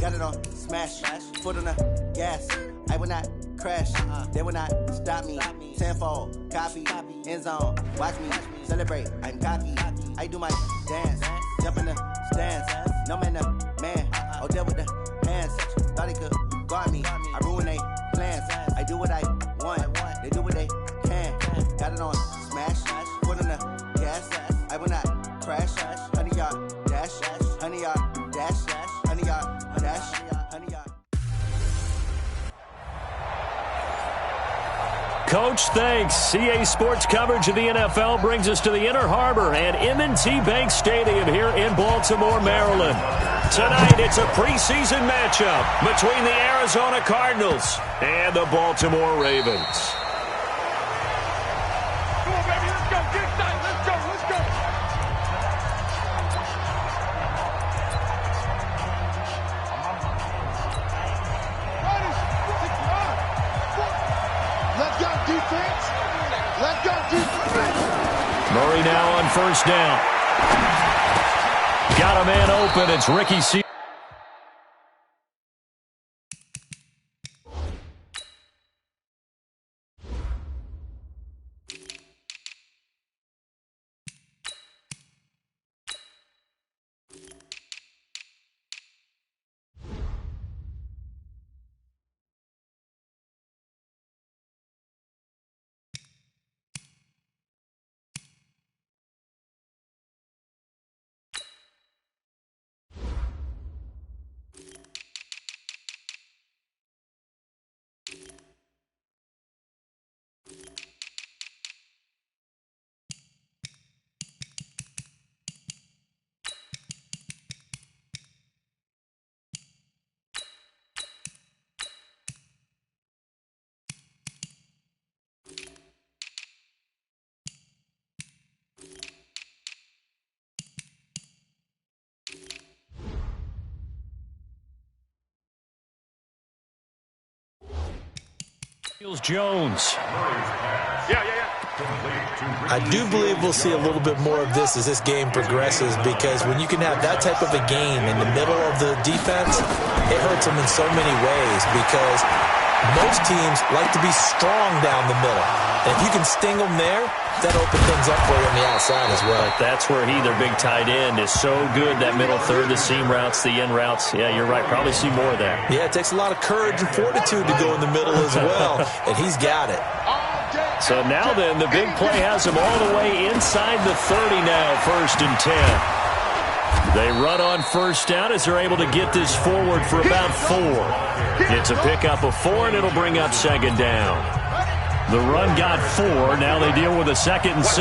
got it on smash, foot on the gas. I will not crash, they will not stop me. Tenfold, copy, end zone, watch me celebrate. I'm cocky, I do my dance, jump in the stands. No man, man, oh there with the hands. Thought he could guard me, I ruin they plans. I do what I want, they do what they can. Got it on smash, foot on the gas. I will not crash, 100-yard dash, 100-yard dash, 100-yard dash, 100-yard. Coach, thanks. CA Sports coverage of the NFL brings us to the Inner Harbor and M&T Bank Stadium here in Baltimore, Maryland. Tonight, it's a preseason matchup between the Arizona Cardinals and the Baltimore Ravens. Come on, baby, let's go. Get excited. Let's go. Let's go. Let's go, defense. Let's go, defense. Murray now on first down. Got a man open. It's Ricky C. Jones. I do believe we'll see a little bit more of this as this game progresses, because when you can have that type of a game in the middle of the defense, it hurts them in so many ways, because most teams like to be strong down the middle. And if you can sting them there, that opens things up for you on the outside as well. But that's where he, their big tight end, is so good, that middle third, the seam routes, the in routes. Yeah, you're right. Probably see more of that. Yeah, it takes a lot of courage and fortitude to go in the middle as well, and he's got it. So now then, the big play has him all the way inside the 30 now, 1st and 10. They run on first down as they're able to get this forward for about 4. It's a pickup of 4, and it'll bring up 2nd down. The run got 4. Now they deal with a 2nd and 6.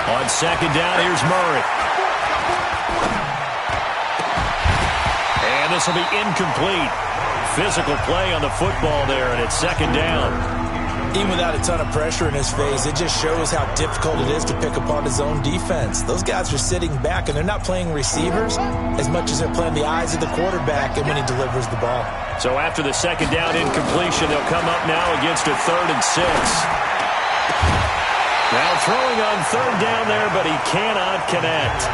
On 2nd down, here's Murray. And this will be incomplete. Physical play on the football there, and it's 2nd down. Even without a ton of pressure in his face, it just shows how difficult it is to pick apart his own defense. Those guys are sitting back, and they're not playing receivers as much as they're playing the eyes of the quarterback and when he delivers the ball. So after the 2nd down incompletion, they'll come up now against a 3rd and 6. Now throwing on 3rd down there, but he cannot connect.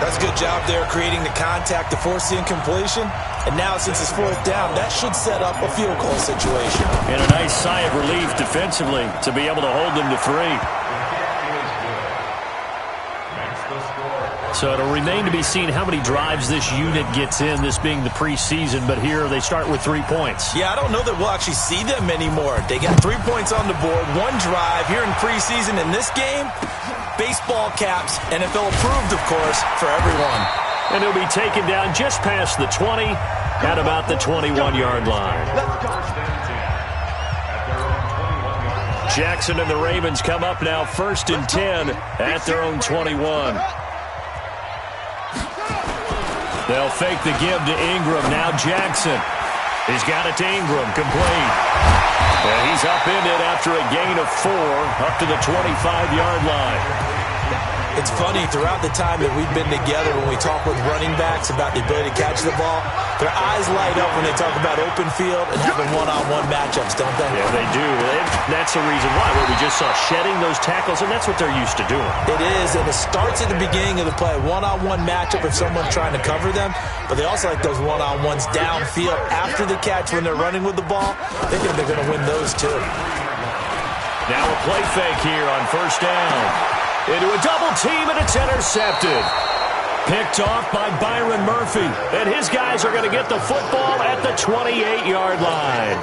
That's a good job there creating the contact to force the incompletion. And now, since it's 4th down, that should set up a field goal situation. And a nice sigh of relief defensively to be able to hold them to 3. So it'll remain to be seen how many drives this unit gets in, this being the preseason. But here they start with 3 points. Yeah, I don't know that we'll actually see them anymore. They got 3 points on the board, 1 drive here in preseason. In this game, baseball caps, NFL approved, of course, for everyone. And he'll be taken down just past the 20 at about the 21-yard line. Jackson and the Ravens come up now 1st and 10 at their own 21. They'll fake the give to Ingram. Now Jackson. He's got it to Ingram. Complete. And he's upended after a gain of 4 up to the 25-yard line. It's funny, throughout the time that we've been together, when we talk with running backs about the ability to catch the ball, their eyes light up when they talk about open field and having one-on-one matchups, don't they? Yeah, they do. That's the reason why. What we just saw, shedding those tackles, and that's what they're used to doing. It is, and it starts at the beginning of the play. One-on-one matchup if someone's trying to cover them, but they also like those one-on-ones downfield after the catch when they're running with the ball. They think they're going to win those too. Now a play fake here on first down. Into a double team, and it's intercepted. Picked off by Byron Murphy. And his guys are going to get the football at the 28-yard line.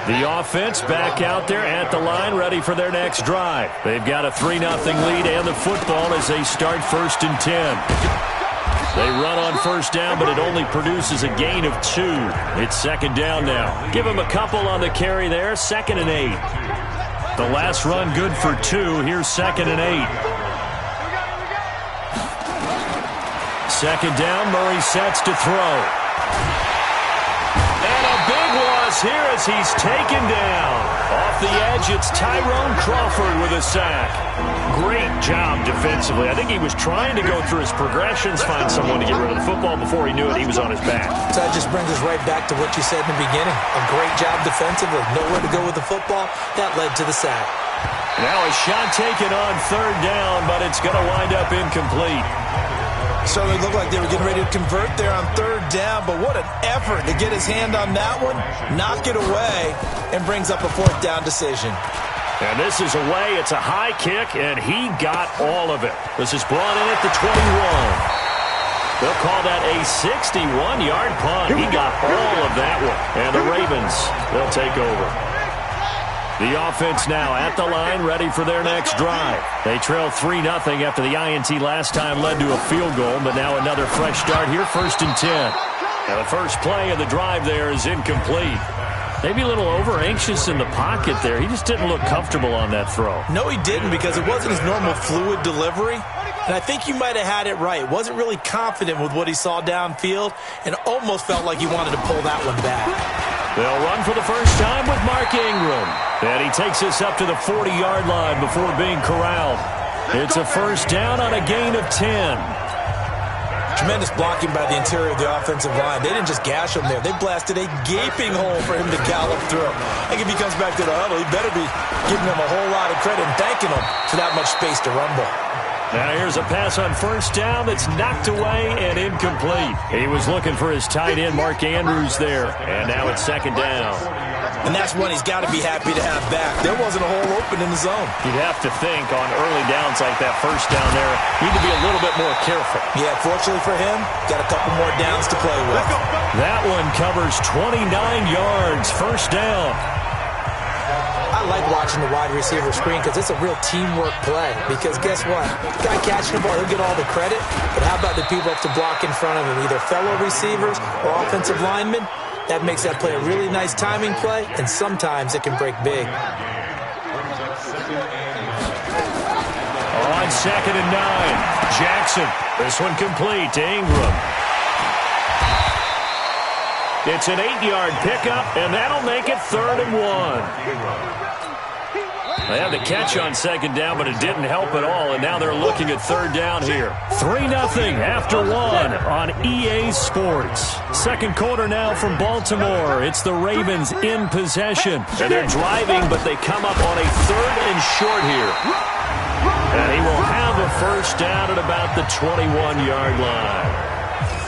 The offense back out there at the line, ready for their next drive. They've got a 3-0 lead and the football as they start 1st and 10. They run on first down, but it only produces a gain of 2. It's 2nd down now. Give them a couple on the carry there, 2nd and 8. The last run good for 2. Here's 2nd and 8. 2nd down, Murray sets to throw. And a big loss here as he's taken down. Off the edge, it's Tyrone Crawford with a sack. Great job defensively. I think he was trying to go through his progressions, find someone to get rid of the football. Before he knew it, he was on his back. So that just brings us right back to what you said in the beginning. A great job defensively. Nowhere to go with the football. That led to the sack. Now a shot taken on 3rd down, but it's going to wind up incomplete. Certainly looked like they were getting ready to convert there on 3rd down, but what an effort to get his hand on that one, knock it away, and brings up a 4th down decision. And this is away. It's a high kick, and he got all of it. This is brought in at the 21. They'll call that a 61-yard punt. He got all of that one. And the Ravens, they'll take over. The offense now at the line, ready for their next drive. They trail 3-0 after the INT last time led to a field goal, but now another fresh start here, 1st and 10. Now the first play of the drive there is incomplete. Maybe a little over-anxious in the pocket there. He just didn't look comfortable on that throw. No, he didn't, because it wasn't his normal fluid delivery. And I think you might have had it right. Wasn't really confident with what he saw downfield and almost felt like he wanted to pull that one back. They'll run for the first time with Mark Ingram. And he takes us up to the 40-yard line before being corralled. It's a 1st down on a gain of 10. Tremendous blocking by the interior of the offensive line. They didn't just gash him there. They blasted a gaping hole for him to gallop through. I think if he comes back to the huddle, he better be giving them a whole lot of credit and thanking them for that much space to rumble. Now here's a pass on 1st down that's knocked away and incomplete. He was looking for his tight end, Mark Andrews, there. And now it's 2nd down. And that's one he's got to be happy to have back. There wasn't a hole open in the zone. You'd have to think on early downs like that 1st down there, need to be a little bit more careful. Yeah, fortunately for him, got a couple more downs to play with. That one covers 29 yards, 1st down. I like watching the wide receiver screen because it's a real teamwork play. Because guess what? The guy catching the ball, he'll get all the credit. But how about the people up to block in front of him, either fellow receivers or offensive linemen? That makes that play a really nice timing play, and sometimes it can break big. On 2nd and 9, Jackson. This one complete to Ingram. It's an 8-yard pickup, and that'll make it 3rd and 1. They had the catch on 2nd down, but it didn't help at all, and now they're looking at 3rd down here. 3-0 after 1 on EA Sports. 2nd quarter now from Baltimore. It's the Ravens in possession. And they're driving, but they come up on a 3rd and short here. And he will have a 1st down at about the 21-yard line.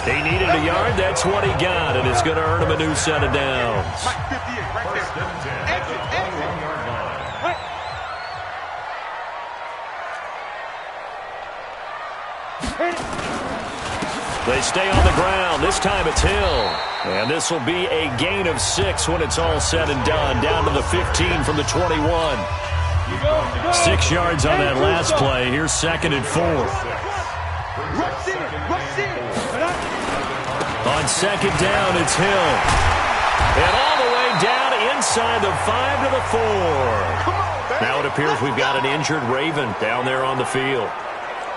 He needed a yard. That's what he got, and it's going to earn him a new set of downs. They stay on the ground. This time it's Hill. And this will be a gain of 6 when it's all said and done. Down to the 15 from the 21. 6 yards on that last play. Here's 2nd and 4. On 2nd down, it's Hill. And all the way down inside the 5 to the 4. Now it appears we've got an injured Raven down there on the field.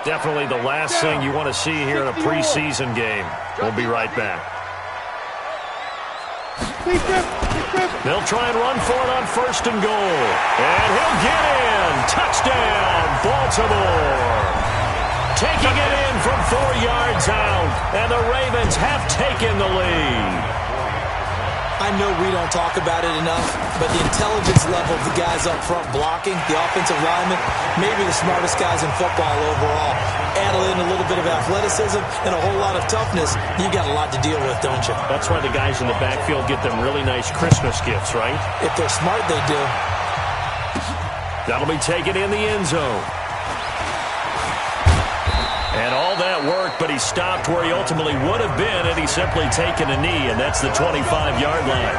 Definitely the last thing you want to see here in a preseason game. We'll be right back. They'll try and run for it on 1st and goal. And he'll get in. Touchdown, Baltimore. taking it in from 4 yards out, and the Ravens have taken the lead. I know we don't talk about it enough, but the intelligence level of the guys up front blocking, the offensive linemen, maybe the smartest guys in football overall. Add in a little bit of athleticism and a whole lot of toughness, you got a lot to deal with, don't you? That's why the guys in the backfield get them really nice Christmas gifts, right? If they're smart, they do. That'll be taken in the end zone. And all that worked, but he stopped where he ultimately would have been, and he's simply taken a knee, and that's the 25-yard line.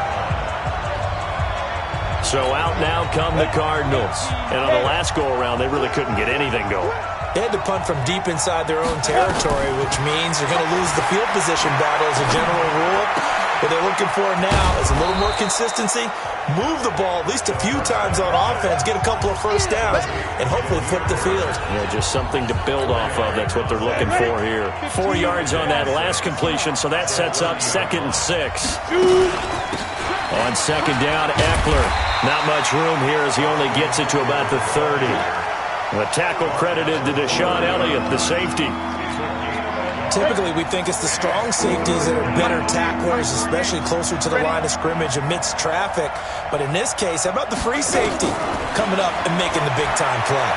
So out now come the Cardinals. And on the last go-around, they really couldn't get anything going. They had to punt from deep inside their own territory, which means they're going to lose the field position battle as a general rule. What they're looking for now is a little more consistency, move the ball at least a few times on offense, get a couple of first downs, and hopefully flip the field. Yeah, just something to build off of. That's what they're looking for here. 4 yards on that last completion, so that sets up 2nd and 6. On 2nd down, Eckler. Not much room here as he only gets it to about the 30. The tackle credited to Deshaun Elliott, the safety. Typically, we think it's the strong safeties that are better tacklers, especially closer to the line of scrimmage amidst traffic. But in this case, how about the free safety coming up and making the big-time play?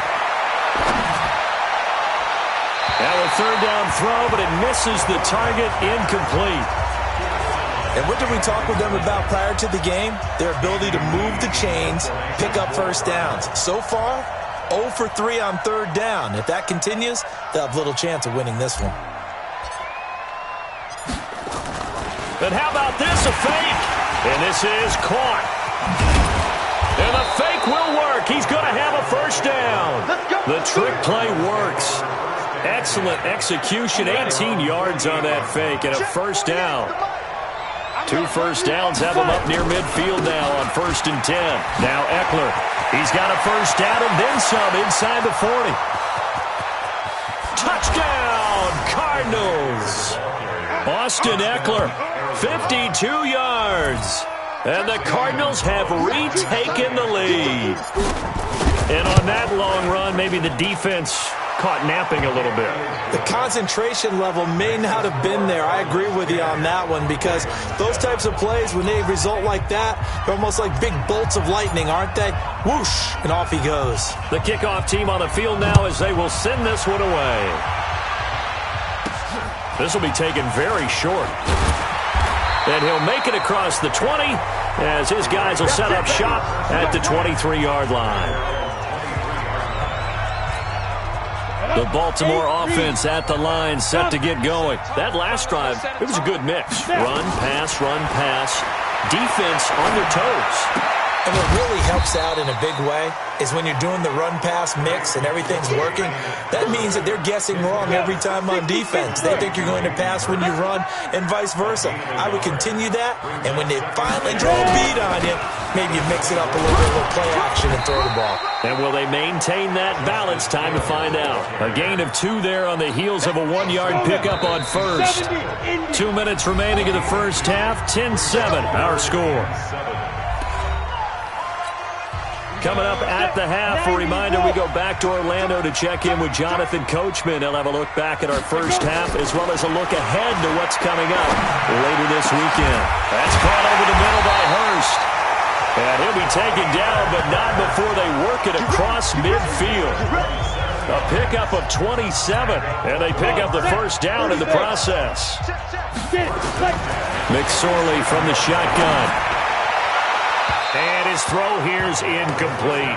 Now a 3rd down throw, but it misses the target, incomplete. And what did we talk with them about prior to the game? Their ability to move the chains, pick up first downs. So far, 0 for 3 on 3rd down. If that continues, they'll have little chance of winning this one. And how about this, a fake? And this is caught. And the fake will work. He's going to have a first down. The trick play works. Excellent execution. 18 yards on that fake and a first down. 2 first downs have him up near midfield now on 1st and 10. Now Eckler. He's got a first down and then some inside the 40. Touchdown, Cardinals. Austin Eckler, 52 yards. And the Cardinals have retaken the lead. And on that long run, maybe the defense caught napping a little bit. The concentration level may not have been there. I agree with you on that one because those types of plays, when they result like that, they're almost like big bolts of lightning, aren't they? Whoosh, and off he goes. The kickoff team on the field now as they will send this one away. This will be taken very short. And he'll make it across the 20 as his guys will set up shop at the 23-yard line. The Baltimore offense at the line, set to get going. That last drive, it was a good mix. Run, pass, defense on their toes. And what really helps out in a big way is when you're doing the run-pass mix and everything's working, that means that they're guessing wrong every time on defense. They think you're going to pass when you run and vice versa. I would continue that, and when they finally draw a beat on you, maybe you mix it up a little bit with play action and throw the ball. And will they maintain that balance? Time to find out. A gain of 2 there on the heels of a 1-yard pickup on 1st. 2 minutes remaining in the first half. 10-7, our score. Coming up at the half, a reminder we go back to Orlando to check in with Jonathan Coachman. He'll have a look back at our first half as well as a look ahead to what's coming up later this weekend. That's caught over the middle by Hurst. And he'll be taken down, but not before they work it across midfield. A pickup of 27, and they pick up the first down in the process. McSorley from the shotgun. And his throw here's incomplete.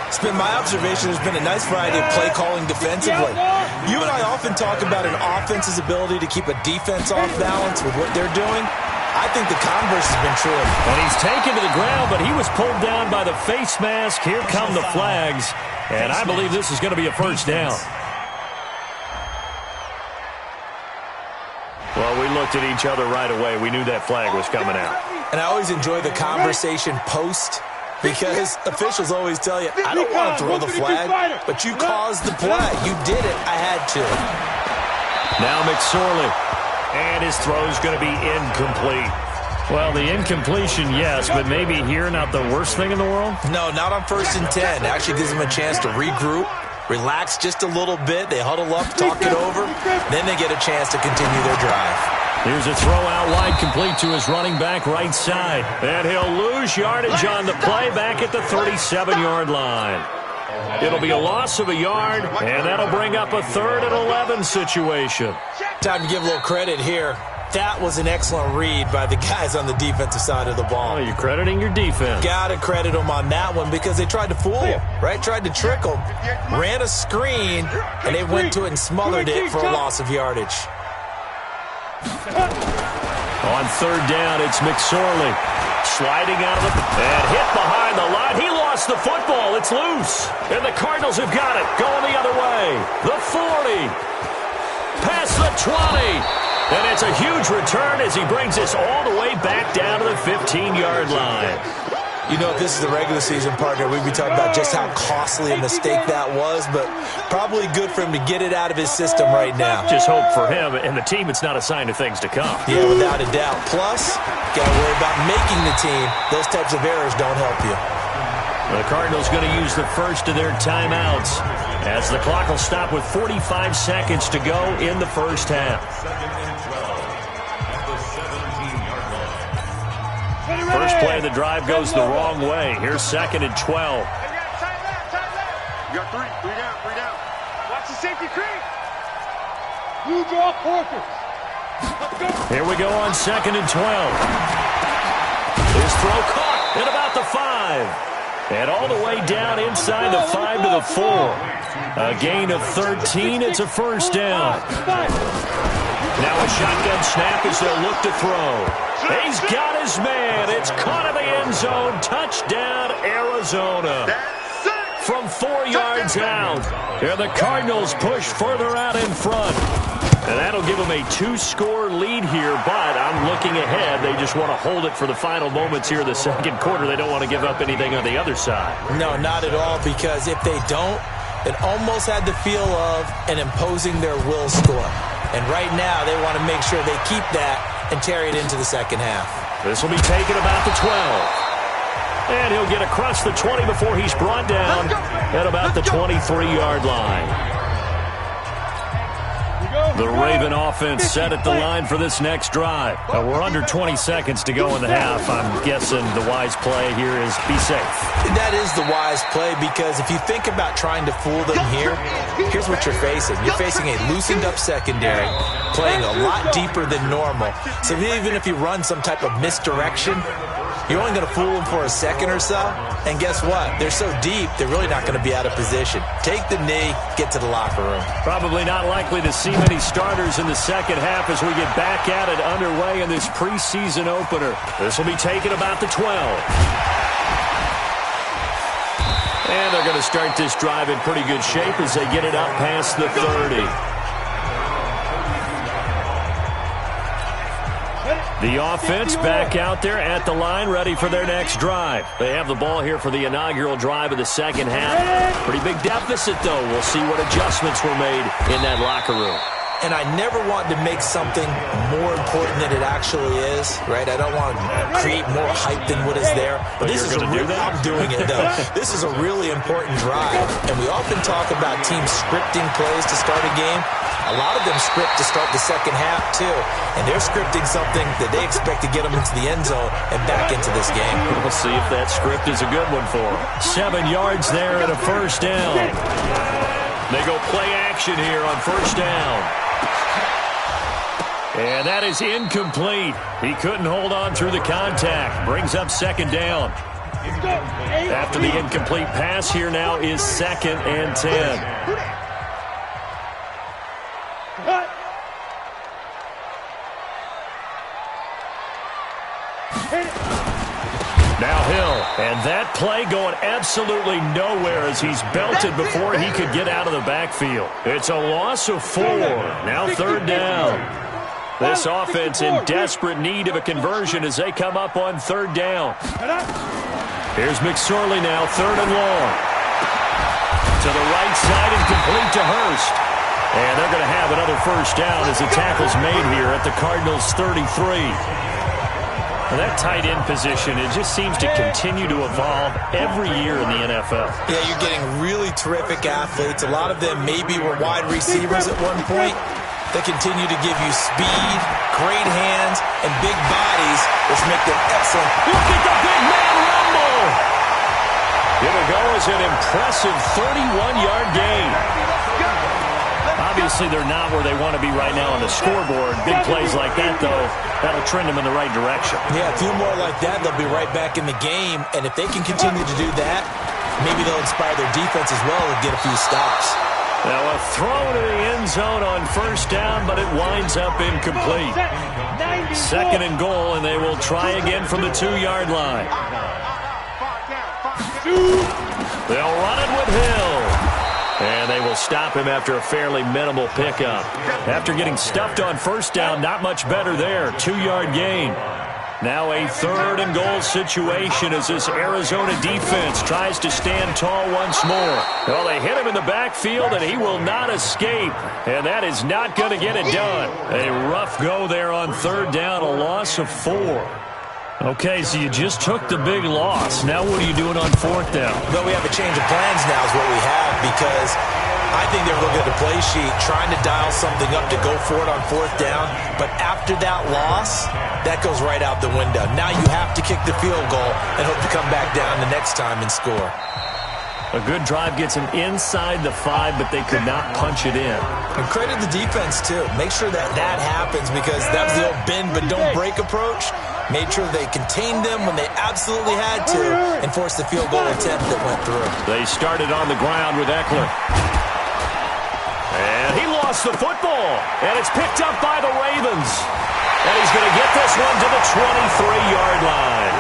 It's been my observation there's been a nice variety of play calling defensively. You and I often talk about an offense's ability to keep a defense off balance with what they're doing. I think the converse has been true. And he's taken to the ground, but he was pulled down by the face mask. Here come the flags. And I believe this is going to be a first down. Well, we looked at each other right away. We knew that flag was coming out. And I always enjoy the conversation post because officials always tell you, I don't want to throw the flag, but you caused the play. You did it. I had to. Now McSorley. And his throw's going to be incomplete. Well, the incompletion, yes, but maybe here not the worst thing in the world? No, not on 1st and 10. It actually gives him a chance to regroup, relax just a little bit. They huddle up, talk it over. Then they get a chance to continue their drive. Here's a throw out wide, complete to his running back right side. And he'll lose yardage on the play back at the 37-yard line. It'll be a loss of a yard, and that'll bring up a 3rd and 11 situation. Time to give a little credit here. That was an excellent read by the guys on the defensive side of the ball. Oh, you're crediting your defense. Got to credit them on that one because they tried to fool him, right? Tried to trick him. Ran a screen, and they went to it and smothered it for a loss of yardage. On 3rd down, it's McSorley. Sliding out of and hit behind the line. He lost the football. It's loose. And the Cardinals have got it. Going the other way. The 40. Past the 20. And it's a huge return as he brings us all the way back down to the 15-yard line. You know, if this is the regular season, partner, we'd be talking about just how costly a mistake that was, but probably good for him to get it out of his system right now. Just hope for him and the team it's not a sign of things to come. Yeah, without a doubt. Plus, got to worry about making the team. Those types of errors don't help you. The Cardinals going to use the first of their timeouts as the clock will stop with 45 seconds to go in the first half. First play of the drive goes the wrong way. Here's 2nd and 12. You got three down. Watch the safety creep. You draw quarters. Let's go. Here we go on 2nd and 12. His throw caught at about the 5. And all the way down inside the 5 to the 4. A gain of 13. It's a first down. Now a shotgun snap as they'll look to throw. He's got his man. It's caught in the end zone. Touchdown, Arizona. From 4 yards out. And the Cardinals push further out in front. And that'll give them a 2-score lead here, but I'm looking ahead. They just want to hold it for the final moments here in the second quarter. They don't want to give up anything on the other side. No, not at all, because if they don't, it almost had the feel of an imposing their will score. And right now, they want to make sure they keep that and carry it into the second half. This will be taken about the 12. And he'll get across the 20 before he's brought down at about the 23-yard line. The Raven offense set at the line for this next drive. We're under 20 seconds to go in the half. I'm guessing the wise play here is be safe. That is the wise play, because if you think about trying to fool them here, here's what you're facing. You're facing a loosened up secondary, playing a lot deeper than normal. So even if you run some type of misdirection, you're only going to fool them for a second or so. And guess what? They're so deep, they're really not going to be out of position. Take the knee, get to the locker room. Probably not likely to see many starters in the second half as we get back at it underway in this preseason opener. This will be taken about the 12. And they're going to start this drive in pretty good shape as they get it up past the 30. The offense back out there at the line, ready for their next drive. They have the ball here for the inaugural drive of the second half. Pretty big deficit, though. We'll see what adjustments were made in that locker room. And I never want to make something more important than it actually is, right? I don't want to create more hype than what is there. But this is I'm doing it, though. This is a really important drive. And we often talk about teams scripting plays to start a game. A lot of them script to start the second half, too. And they're scripting something that they expect to get them into the end zone and back into this game. We'll see if that script is a good one for them. 7 yards there and a first down. They go play action here on first down. And that is incomplete. He couldn't hold on through the contact. Brings up second down. After the incomplete pass, here now is 2nd and 10. Now Hill, and that play going absolutely nowhere as he's belted before he could get out of the backfield. It's a loss of 4. Now 3rd down. This offense in desperate need of a conversion as they come up on 3rd down. Here's McSorley now, 3rd and long. To the right side and complete to Hurst. And they're going to have another first down as the tackle's made here at the Cardinals' 33. Well, that tight end position, it just seems to continue to evolve every year in the NFL. Yeah, you're getting really terrific athletes. A lot of them maybe were wide receivers at one point. They continue to give you speed, great hands, and big bodies, which make them excellent. Look at the big man rumble! It'll go as an impressive 31-yard gain. Obviously, they're not where they want to be right now on the scoreboard. Big plays like that, though, that'll trend them in the right direction. Yeah, a few more like that, they'll be right back in the game. And if they can continue to do that, maybe they'll inspire their defense as well and get a few stops. Now a throw to the end zone on first down, but it winds up incomplete. Second and goal, and they will try again from the 2-yard line. They'll run it with Hill. And they will stop him after a fairly minimal pickup. After getting stuffed on first down, not much better there. 2-yard gain. Now a third and goal situation as this Arizona defense tries to stand tall once more. Well, they hit him in the backfield, and he will not escape. And that is not going to get it done. A rough go there on third down, a loss of 4. Okay, so you just took the big loss. Now what are you doing on fourth down? Well, we have a change of plans now is what we have, because I think they're looking at the play sheet, trying to dial something up to go for it on fourth down. But after that loss, that goes right out the window. Now you have to kick the field goal and hope to come back down the next time and score. A good drive gets them inside the 5, but they could not punch it in. And credit the defense, too. Make sure that that happens, because that was the old bend but don't break approach. Made sure they contained them when they absolutely had to and forced the field goal attempt that went through. They started on the ground with Eckler. And he lost the football. And it's picked up by the Ravens. And he's going to get this one to the 23-yard line.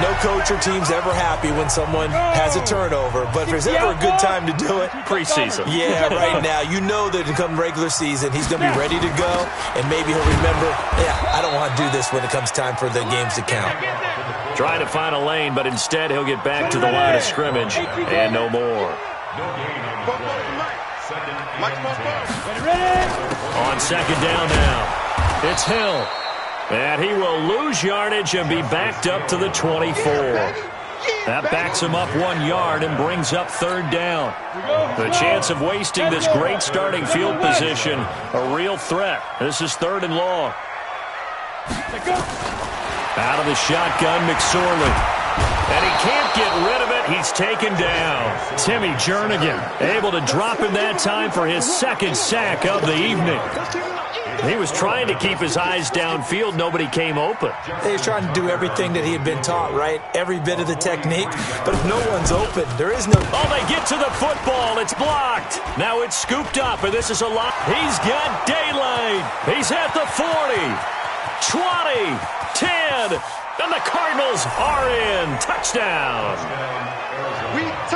No coach or team's ever happy when someone has a turnover, but if there's ever a good time to do it, preseason. Yeah, right now. You know that come regular season, he's going to be ready to go, and maybe he'll remember, yeah, I don't want to do this when it comes time for the games to count. Trying to find a lane, but instead he'll get back to the line of scrimmage, and no more. On second down now, it's Hill. And he will lose yardage and be backed up to the 24. That backs him up 1 yard and brings up third down. The chance of wasting this great starting field position, a real threat. This is third and long. Out of the shotgun, McSorley. And he can't get rid of it. He's taken down. Timmy Jernigan able to drop him that time for his second sack of the evening. He was trying to keep his eyes downfield. Nobody came open. He was trying to do everything that he had been taught, right? Every bit of the technique. But if no one's open, there is no... Oh, they get to the football. It's blocked. Now it's scooped up, and this is a lot. He's got daylight. He's at the 40, 20, 10, and the Cardinals are in. Touchdown.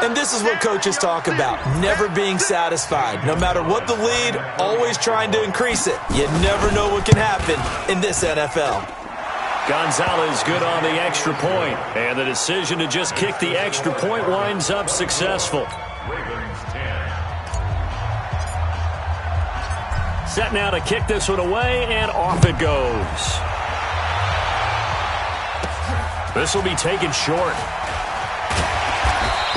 And this is what coaches talk about, never being satisfied. No matter what the lead, always trying to increase it. You never know what can happen in this NFL. Gonzalez good on the extra point, and the decision to just kick the extra point winds up successful. Set now to kick this one away, and off it goes. This will be taken short.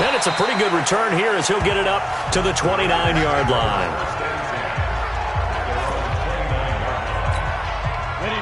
And it's a pretty good return here as he'll get it up to the 29-yard line.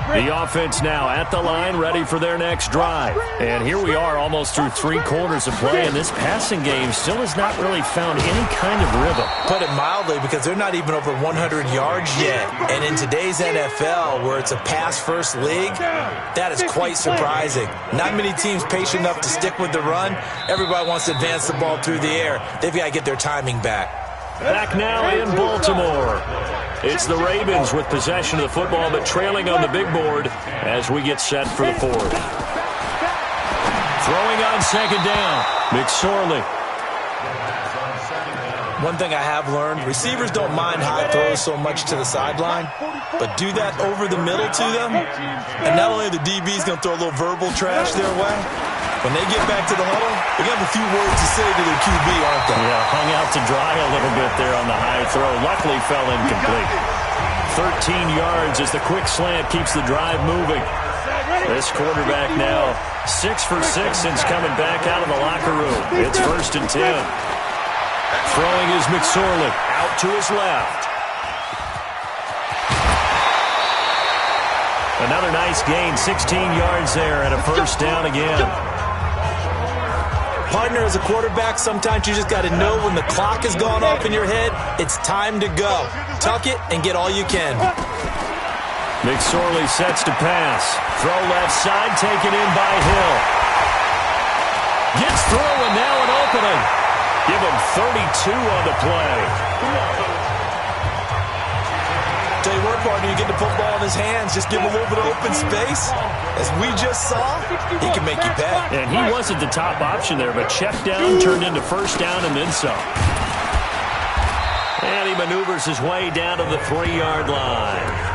The offense now at the line, ready for their next drive. And here we are almost through 3 quarters of play, and this passing game still has not really found any kind of rhythm. Put it mildly, because they're not even over 100 yards yet. And in today's NFL, where it's a pass-first league, that is quite surprising. Not many teams patient enough to stick with the run. Everybody wants to advance the ball through the air. They've got to get their timing back. Back now in Baltimore. It's the Ravens with possession of the football, but trailing on the big board as we get set for the fourth. Throwing on second down, McSorley. One thing I have learned, receivers don't mind high throws so much to the sideline, but do that over the middle to them, and not only the DB's going to throw a little verbal trash their way, when they get back to the huddle, they're going to have a few words to say to their QB, aren't they? Yeah, hung out to dry a little bit there on the high throw. Luckily fell incomplete. 13 yards as the quick slant keeps the drive moving. This quarterback now 6 for 6 since coming back out of the locker room. It's 1st and 10. Throwing is McSorley out to his left. Another nice gain, 16 yards there, and a 1st down again. Partner, as a quarterback, sometimes you just got to know when the clock has gone off in your head, it's time to go. Tuck it and get all you can. McSorley sets to pass. Throw left side, taken in by Hill. Gets through, and now an opening. Give him 32 on the play. Tell you what, partner, you get the football in his hands, just give him a little bit of open space. As we just saw, he can make you pay. And he wasn't the top option there, but check down turned into 1st down and then some. And he maneuvers his way down to the 3-yard line.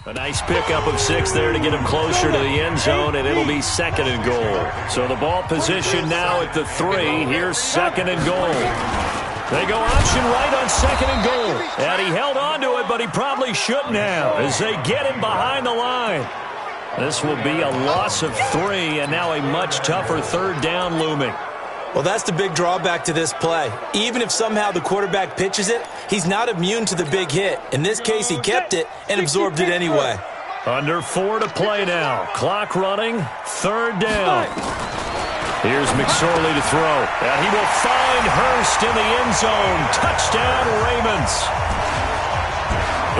A nice pickup of 6 there to get him closer to the end zone, and it'll be 2nd and goal. So the ball position now at the 3. Here's 2nd and goal. They go option right on 2nd and goal. And he held on to it, but he probably shouldn't have as they get him behind the line. This will be a loss of 3, and now a much tougher 3rd down looming. Well, that's the big drawback to this play. Even if somehow the quarterback pitches it, he's not immune to the big hit. In this case, he kept it and absorbed it anyway. Under 4 to play now. Clock running, 3rd down. Here's McSorley to throw. And he will find Hurst in the end zone. Touchdown, Raymonds.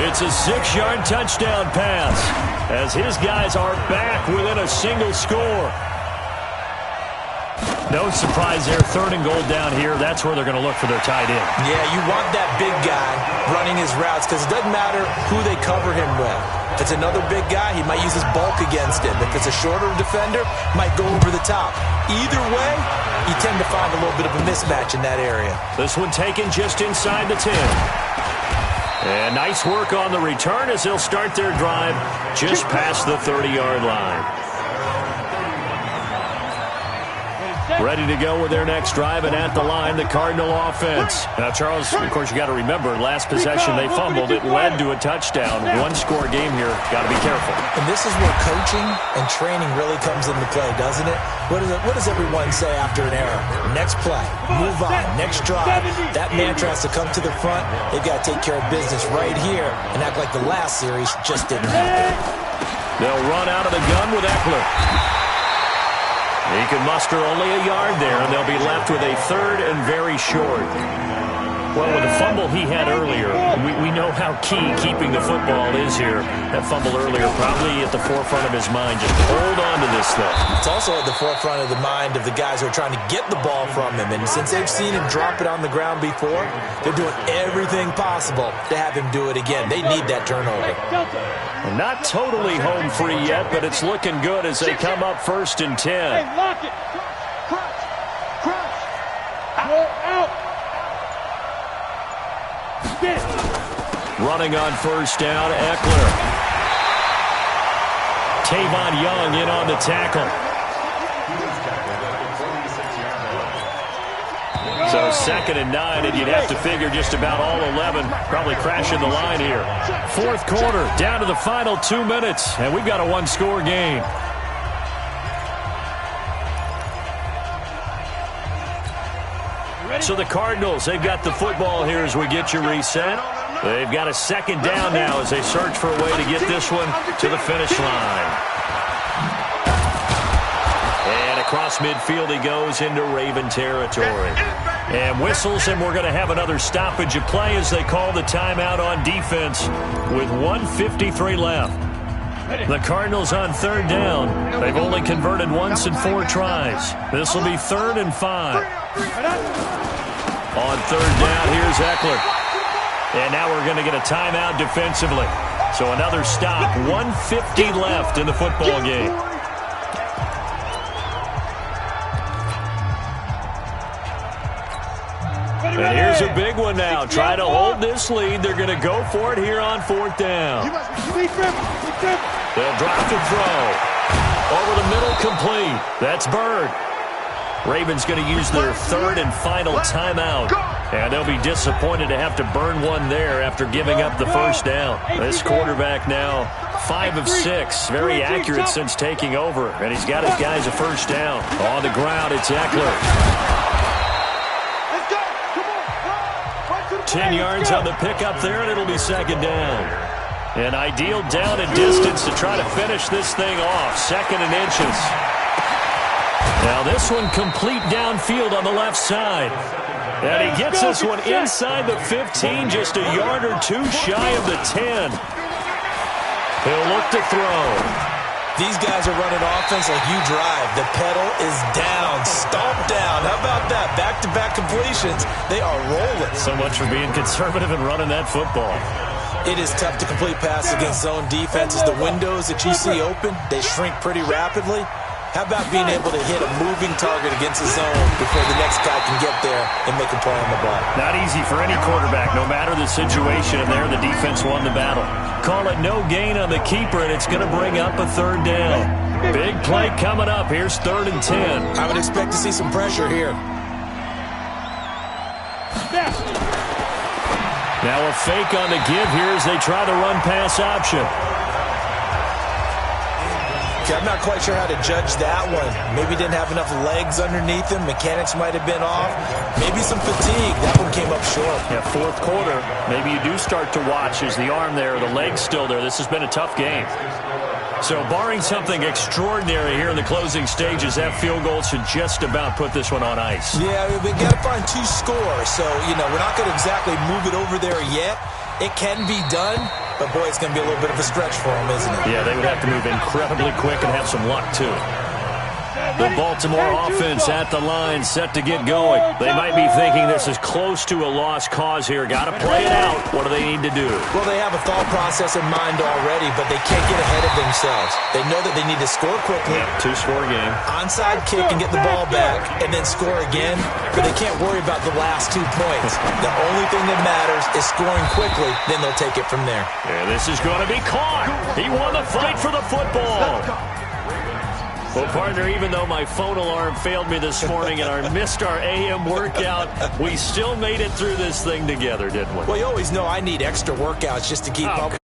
It's a 6-yard touchdown pass as his guys are back within a single score. No surprise there, 3rd and goal down here. That's where they're going to look for their tight end. Yeah, you want that big guy running his routes because it doesn't matter who they cover him with. If it's another big guy, he might use his bulk against him. If it's a shorter defender, might go over the top. Either way, you tend to find a little bit of a mismatch in that area. This one taken just inside the 10. And nice work on the return as they'll start their drive just past the 30-yard line. Ready to go with their next drive, and at the line, the Cardinal offense. Now, Charles, of course, you got to remember, last possession they fumbled. It led to a touchdown. 1-score game here. Got to be careful. And this is where coaching and training really comes into play, doesn't it? What does everyone say after an error? Next play, move on, next drive. That mantra has to come to the front. They've got to take care of business right here and act like the last series just didn't happen. They'll run out of the gun with Eckler. He can muster only a yard there, and they'll be left with a 3rd and very short. Well, with the fumble he had earlier, we know how key keeping the football is here. That fumble earlier probably at the forefront of his mind. Just hold on to this thing. It's also at the forefront of the mind of the guys who are trying to get the ball from him. And since they've seen him drop it on the ground before, they're doing everything possible to have him do it again. They need that turnover. Well, not totally home free yet, but it's looking good as they come up 1st and 10. Hey, lock it. Crunch. Out. Running on 1st down, Eckler. Tavon Young in on the tackle. So 2nd and 9, and you'd have to figure just about all 11 probably crashing the line here. 4th quarter, down to the final 2 minutes, and we've got a 1-score game. So the Cardinals, they've got the football here as we get you reset. They've got a 2nd down now as they search for a way to get this one to the finish line. And across midfield he goes into Raven territory. And whistles, and we're going to have another stoppage of play as they call the timeout on defense with 1:53 left. The Cardinals on 3rd down. They've only converted once in 4 tries. This will be 3rd and 5. On 3rd down, here's Eckler. And now we're going to get a timeout defensively. So another stop. 1:50 left in the football game. And here's a big one now. Try to hold this lead. They're going to go for it here on 4th down. They'll drop the throw. Over the middle, complete. That's Bird. Ravens going to use their third and final timeout. And they'll be disappointed to have to burn one there after giving up the first down. This quarterback now 5 of 6. Very accurate since taking over. And he's got his guys a first down. On the ground, it's Eckler. 10 yards on the pickup there, and it'll be second down. An ideal down and distance to try to finish this thing off. 2nd and inches. Now this one complete downfield on the left side. And he gets this one inside the 15, just a yard or two shy of the 10. He'll look to throw. These guys are running offense like you drive. The pedal is down, stomped down. How about that? Back-to-back completions. They are rolling. So much for being conservative and running that football. It is tough to complete passes against zone defenses. The windows that you see open, they shrink pretty rapidly. How about being able to hit a moving target against a zone before the next guy can get there and make a play on the ball? Not easy for any quarterback, no matter the situation. And there, the defense won the battle. Call it no gain on the keeper, and it's going to bring up a third down. Big play coming up. Here's 3rd and 10. I would expect to see some pressure here. Now a fake on the give here as they try the run-pass option. Okay, I'm not quite sure how to judge that one. Maybe didn't have enough legs underneath him. Mechanics might have been off. Maybe some fatigue. That one came up short. Yeah, 4th quarter. Maybe you do start to watch. Is the arm there, the leg's still there? This has been a tough game. So barring something extraordinary here in the closing stages, that field goal should just about put this one on ice. Yeah, we've got to find 2 scores. So, we're not going to exactly move it over there yet. It can be done. But, boy, it's going to be a little bit of a stretch for them, isn't it? Yeah, they would have to move incredibly quick and have some luck, too. The Baltimore offense at the line, set to get going. They might be thinking this is close to a lost cause here. Got to play it out. What do they need to do? Well, they have a thought process in mind already, but they can't get ahead of themselves. They know that they need to score quickly. Yeah, 2-score game. Onside kick and get the ball back, and then score again. But they can't worry about the last 2 points. The only thing that matters is scoring quickly. Then they'll take it from there. Yeah, this is going to be caught. He won the fight for the football. Well, partner, even though my phone alarm failed me this morning and I missed our AM workout, we still made it through this thing together, didn't we? Well, you always know I need extra workouts just to keep up.